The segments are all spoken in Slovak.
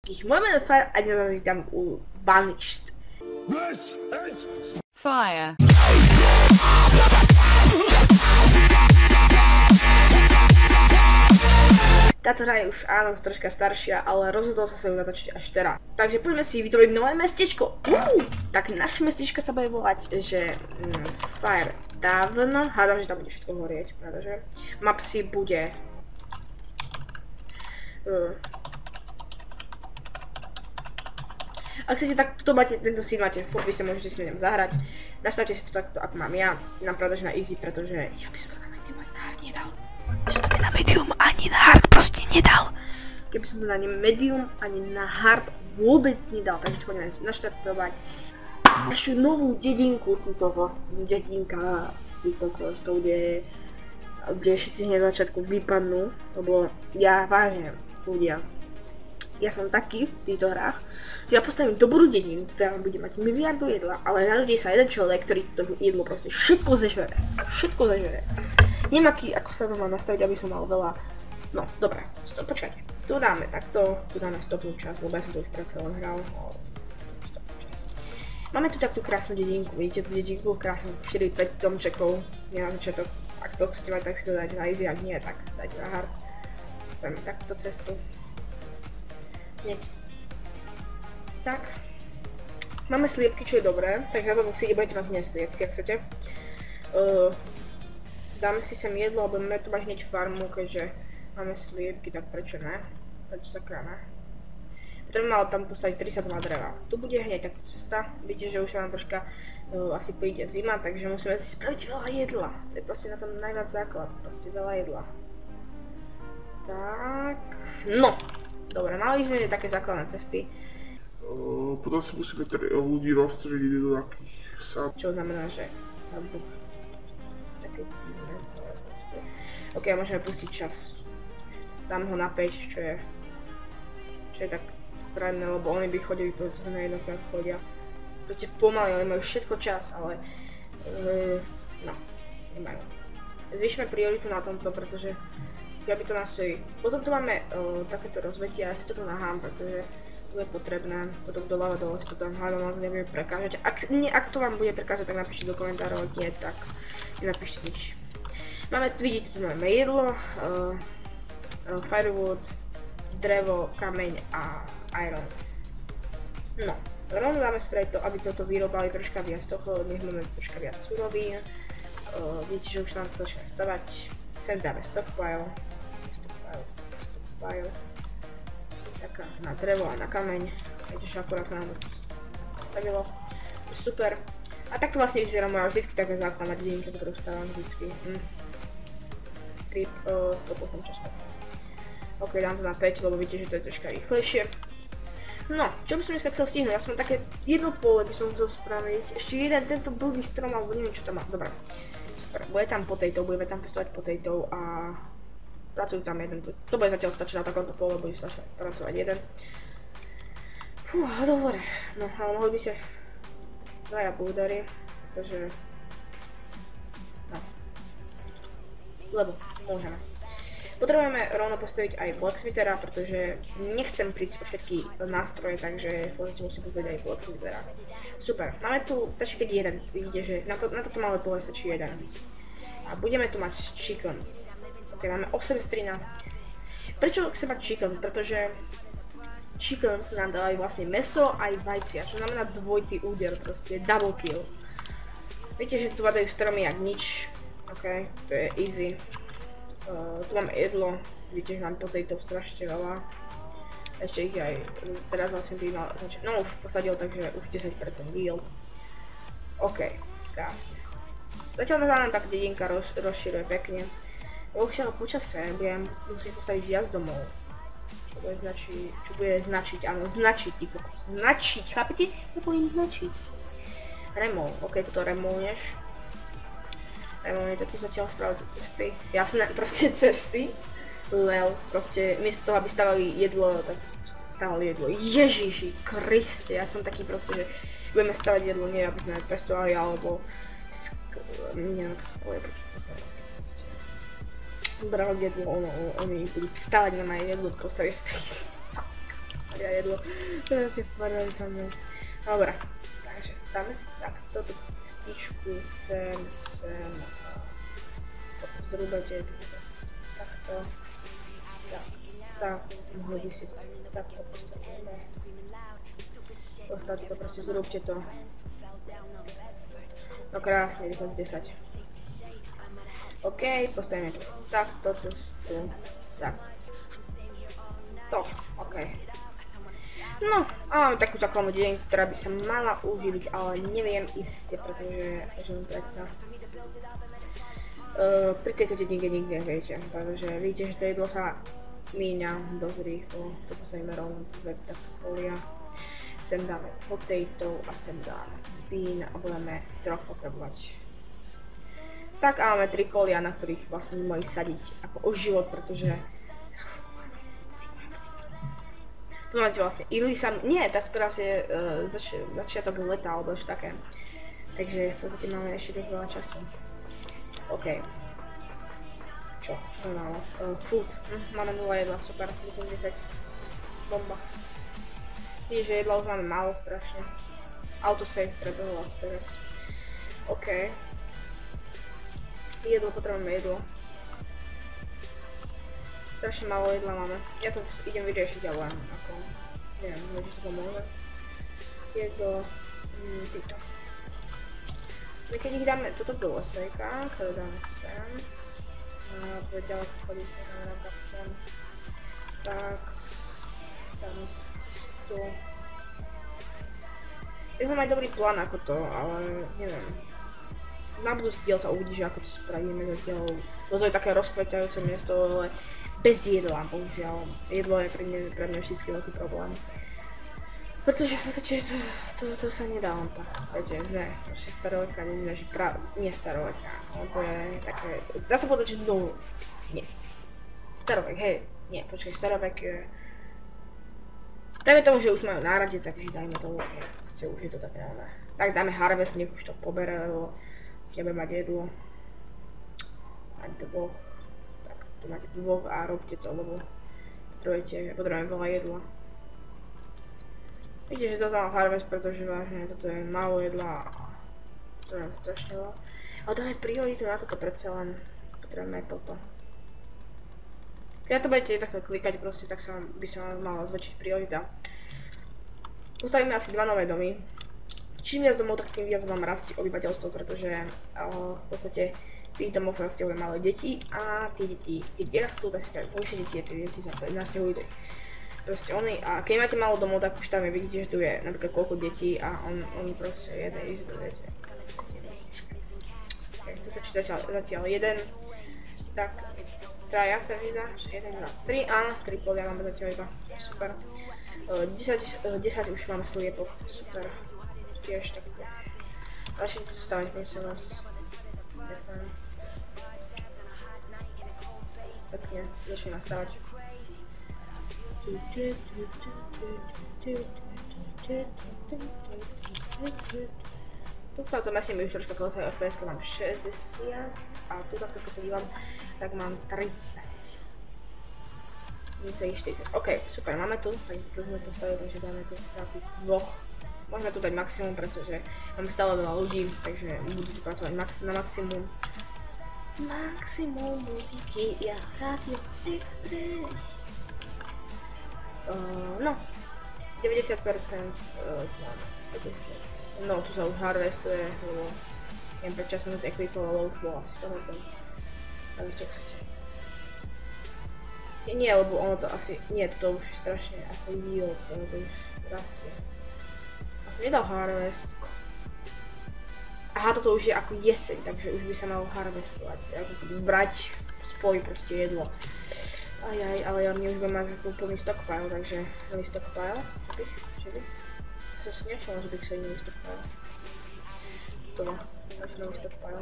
všetkých. Moje meno je Fire a dnes vás vítam u Banished. Fire. Táto hra je už áno, troška staršia, ale rozhodol sa ju natočiť až teraz. Takže poďme si vytvoriť nové mestečko. Tak naše mestečko sa bude volať, že Fire Tavern. Hádam, že tam bude všetko horieť, pretože map si bude ak chcete takto máte, tento scene máte v popise, môžete si na ňom zahrať. Nastavte si to takto, ako mám ja. Mám pravda, že na easy, pretože ja by som to na medium ani na hard nedal. By som to na medium ani na hard proste nedal. Keby som to na medium ani na hard vôbec nedal. Takže poďme naštartovať našu novú dedinku, dedinka, to kde všetci hneď na začiatku vypadnú, lebo ja vážne, ľudia, ja som taký v týchto hrách, že ja postavím dobrú dedinu, ktorá bude mať miliardu jedla, ale narodí sa jeden človek, ktorý to jedlo proste všetko zežere. Všetko zežere. Neviem, ako sa to má nastaviť, aby som mal veľa. No, dobre, počkajte. Tu dáme takto, tu dáme stopnú časť, lebo ja som to už predsa len hral. Stopnú časť. Máme tu takú krásnu dedinku, vidíte tú dedinku, krásnu 4-5 domčekov, nie na začiatok. Ak to chcete mať, tak si to dajte na easy, ak nie, tak dajte na hard. Chceme takto cestu. Hneď. Tak. Máme sliepky, čo je dobré, takže na toto si budete mať hneď sliepky, ak chcete. Dáme si sem jedlo, lebo budeme tu mať hneď farmu, keďže máme sliepky, tak prečo ne? Prečo sakra ne? Potom mal tam postaviť 32 dreva. Tu bude hneď takto cesta, vidíte, že už nám troška asi príde zima, takže musíme si spraviť veľa jedla. To je proste na tom najviac základ, proste veľa jedla. Tak, no. Dobre, mali sme také základné cesty. Potom si musíme ľudí rozstrediť do takých sad. Čo znamená, že sadbu. Také divné celé proste. Ok, môžeme pustiť čas. Dám ho na 5, čo je tak stranné, lebo oni by chodili povedzme na jednotkách chodia. Proste pomaly, oni majú všetko čas, ale no, nemajú. Zvýšime prioritu na tomto, pretože ja by to nastojí. Potom tu máme takéto rozvetie a ja si toto nahám, pretože bude potrebné, potom doľava dole si to tam hádam, ale to nebude prekážať. Ak to vám bude prekážať, tak napíšte do komentárov, ak nie, tak nenapíšte nič. Máme, vidíte, tu máme jedlo, firewood, drevo, kameň a iron. No, rovno dáme spraviť to, aby toto vyrobali troška viac toho, nech máme troška viac surovín. Vidíte, že už sa nám to začína stavať. Sem dáme stockpile. Taká na drevo a na kameň. Vidíte, že akurát sa nám to stavilo. Super. A takto vlastne vyzerá moja vždycky taká základná dedinka, ktorú stávam vždycky. Trip, 100% čas. Ok, dám to na 5, lebo vidíte, že to je troška rýchlejšie. No, čo by som dneska chcel stihnúť? Ja som také jedno pole by som chcel spraviť. Ešte jeden tento blbý strom, alebo neviem čo tam má. Dobre. Super. Bude tam potato, budeme tam pestovať potato a pracujú tam jeden. To bude zatiaľ stačiť na takomto pole, bude sa pracovať jeden. Fú, dobre. No, ale mohli by sa dvaja búdary, takže no. Lebo môžeme. Potrebujeme rovno postaviť aj blacksmithera, pretože nechcem prísť o všetky nástroje, takže musím postaviť aj blacksmithera. Super, máme tu, stačí keď jeden, vidíte, že na toto malé pole stačí jeden. A budeme tu mať chickens. Ok, máme 8 z 13. Prečo chcem mať chickens? Pretože chickens nám dávajú vlastne mäso aj vajcia, čo znamená dvojitý úder, proste double kill. Viete, že tu padajú stromy jak nič, ok, to je easy. Tu máme jedlo, vidíte, že mám potato strašne veľa. Ešte ich aj, teraz vlastne by mal, no už posadil, takže už 10% yield. Ok, krásne. Zatiaľ nám tak dedinka rozširuje pekne. Bohužiaľ počase musím postaviť viac domov. Čo bude značiť, áno, značiť, ty kokos, značiť, chápete? Ja poviem značiť. Remol, ok, toto remolneš. To ti zatiaľ spraviť cesty. Jasné, proste cesty. Lel, proste miesto toho, aby stavali jedlo, tak stavali jedlo. Ježiši Kriste, ja som taký proste, že budeme stavať jedlo, nie aby sme pestovali, alebo neviem, ako sa povie, postavili si proste. Brali jedlo, oni budú stavať na moje jedlo, postavili si taký. ja jedlo. Teraz ste povedali sa mnou. Dobre, takže dáme si takto tú cestičku sem. Zhruba kde je takto. Tak, mohli by si to takto postavíme. Postavte to, proste zrúbte to. No krásne, 10 z 10. OK, postavíme to takto cestu. Tak. To, OK. No, a máme takú základnú deň, ktorá by sa mala uživiť, ale neviem iste, pretože predsa pri tejto dedinke nikde neviete, pretože vidíte, že to jedlo sa míňa dosť rýchlo, to postavíme rovno takto polia. Sem dáme potato a sem dáme bean a budeme troch potrebovať. Tak a máme 3 polia, na ktorých vlastne mohli sadiť ako o život, pretože tu máte vlastne nie, tak teraz je začiatok leta alebo ešte také. Takže v podstate máme ešte dosť veľa času. OK. Čo to máme? Food. Máme 0 jedla, super, 10. Bomba. Vidíš, že jedla už máme málo strašne. Autosave treba hľadať teraz. OK. Jedlo, potrebujeme jedlo. Strašne málo jedla máme. Ja to idem vyriešiť, ale ako... Neviem, či to pomôže. Jedlo... Týto. My keď ich dáme toto do lesejka, ktoré dáme sem. A bude ďalej chodí sa na sem. Tak... Dáme sa cestu. Ja mám aj dobrý plán ako to, ale neviem. Na budúci diel sa uvidí, že ako to spravíme zatiaľ. To je také rozkveťajúce miesto, ale bez jedla, bohužiaľ. Jedlo je pre mňa vždycky veľký problém. Pretože v podstate to sa nedá len tak, viete, že proste staroveka nie staroveka, to je také, dá sa povedať, že no, nie. Starovek, hej, nie, počkaj, starovek je... Dajme tomu, že už majú nárade, takže dajme tomu, že proste už je to také, ne. Tak dáme harvest, nech už to pobere, lebo už nebudem mať jedlo. Mať dvoch. Tak, tu máte dvoch a robte to, lebo potrebujeme veľa jedla. Vidíte, že to dám harvest, pretože vážne, toto je málo jedla a to je strašne veľa. Ale dáme prioritu na toto predsa len, potrebujeme aj toto. Keď to budete takto klikať proste, tak by sa vám mala zväčšiť priorita. Postavíme asi 2 nové domy. Čím viac domov, tak tým viac vám rastie obyvateľstvo, pretože v podstate v tých domoch sa nasťahujú malé deti a tie deti, keď vyrastú, tak si dajú povyššie deti a tie deti sa nasťahujú do ich. Proste a keď máte málo domov, tak už tam vidíte, že tu je napríklad koľko detí a on proste jeden izbu, viete. Tu sa číta zatiaľ 1, tak traja sa vyzá, 1, 2, 3, áno, 3 polia máme zatiaľ iba, super. 10 už máme sliepok, super, tiež tak. Začnite to stavať, prosím vás. Ďakujem. Pekne, začne nastavať. Pokiaľ to myslím, už troška klesajú FPS-ka, mám 60 a tu takto keď sa dívam, tak mám 30. Nice 40. OK, super, máme tu, tak to sme postavili, takže dáme tu takých 2. Môžeme tu dať maximum, pretože máme stále veľa ľudí, takže budú tu pracovať na maximum. Maximum muziky, ja Radio Express. No, 90%, no tu sa už harvestuje, lebo neviem prečo som to ekvipol, ale už bol asi 100%. Takže čo chcete. Nie, lebo ono to asi, nie, to už je strašne ako yield, to už rastie. Asi nedal harvest. Aha, toto už je ako jeseň, takže už by sa malo harvestovať, ako brať spoj proste jedlo. Ajaj, ale ja už budem mať úplný stockpile, takže nový stockpile. Čo by? Som si nešla, že bych sa nový stockpile. To má, nový stockpile.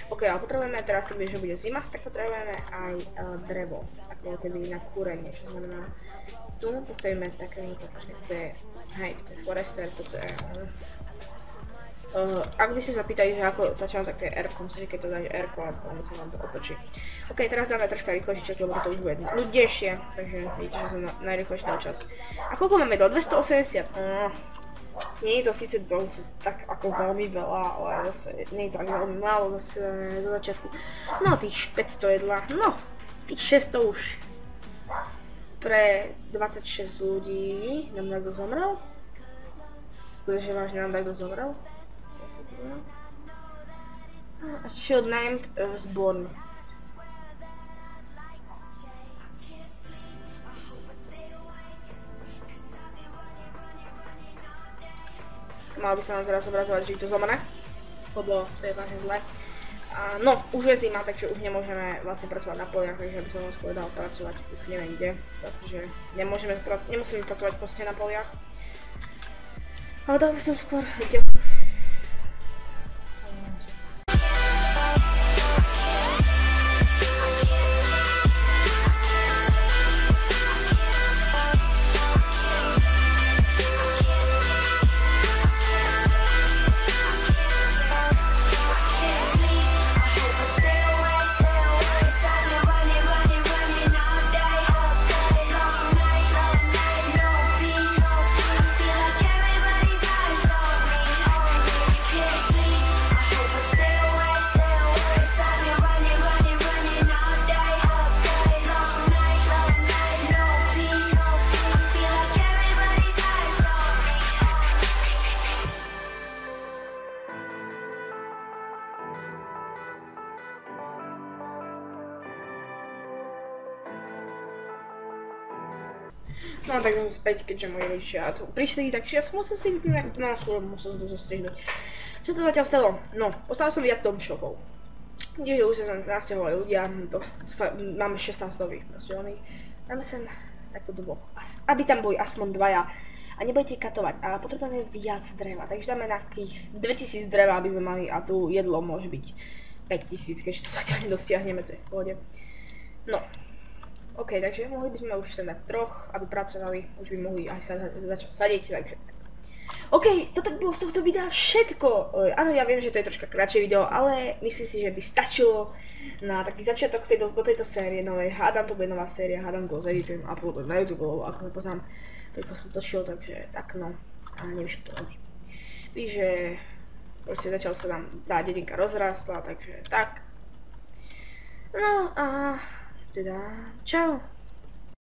OK, ale potrebujeme teraz, keď bude zima, tak potrebujeme aj drevo. Ako keby na kúrenie, čo znamená, tu postavíme také, to je, hej, to je forester, toto je, Ak by ste sa pýtali, že ako začínam, tak to je R-kom, keď to dáš R-ko a to sa vám to otočí. Ok, teraz dáme troška rýchlejší čas, lebo to už bude nudnejšie, takže vidíte, že som najrýchlejší dal čas. A koľko máme do 280? Nie je to síce dosť tak ako veľmi veľa, ale zase nie je to tak veľmi málo zase do začiatku. No tých 500 jedla, no tých 600 už. Pre 26 ľudí nám takto zomrel. Pretože vážne nám takto zomrel. Shield named Zborn. Mal by sa nám teraz obrazovať, že to zomre. Lebo to je vážne zle. No, už je zima, takže už nemôžeme vlastne pracovať na poliach, takže by som vás povedal pracovať už neviem kde. Takže nemusíme pracovať proste na poliach. Ale tak by som skôr idem. No tak späť, keďže moji rodičia tu prišli, takže ja som musel si vypínať na skôr, musel sa tu zostrihnúť. Čo to zatiaľ stalo? No, ostal som viac domčokov. Kde už sa nasťahovali ľudia, máme 16 nových proste. Dáme sem takto dvoch, aby tam boli aspoň dvaja. A nebudete katovať, ale potrebujeme viac dreva, takže dáme nejakých 2000 dreva, aby sme mali, a tu jedlo môže byť 5000, keďže to zatiaľ nedosiahneme, to je v pohode. No. OK, takže mohli by sme už sa na troch, aby pracovali, už by mohli aj sa začať sadiť, takže... OK, toto by bolo z tohto videa všetko. Áno, ja viem, že to je troška kratšie video, ale myslím si, že by stačilo na taký začiatok do tejto série novej. Hádam, to bude nová séria, hádam to zeditujem, uploadujem na YouTube, ako nepoznám, ako som točil, takže tak no, a neviem, čo to robí. Víš, že proste začal sa nám tá dedinka rozrastla, takže tak. No a... teda, čau.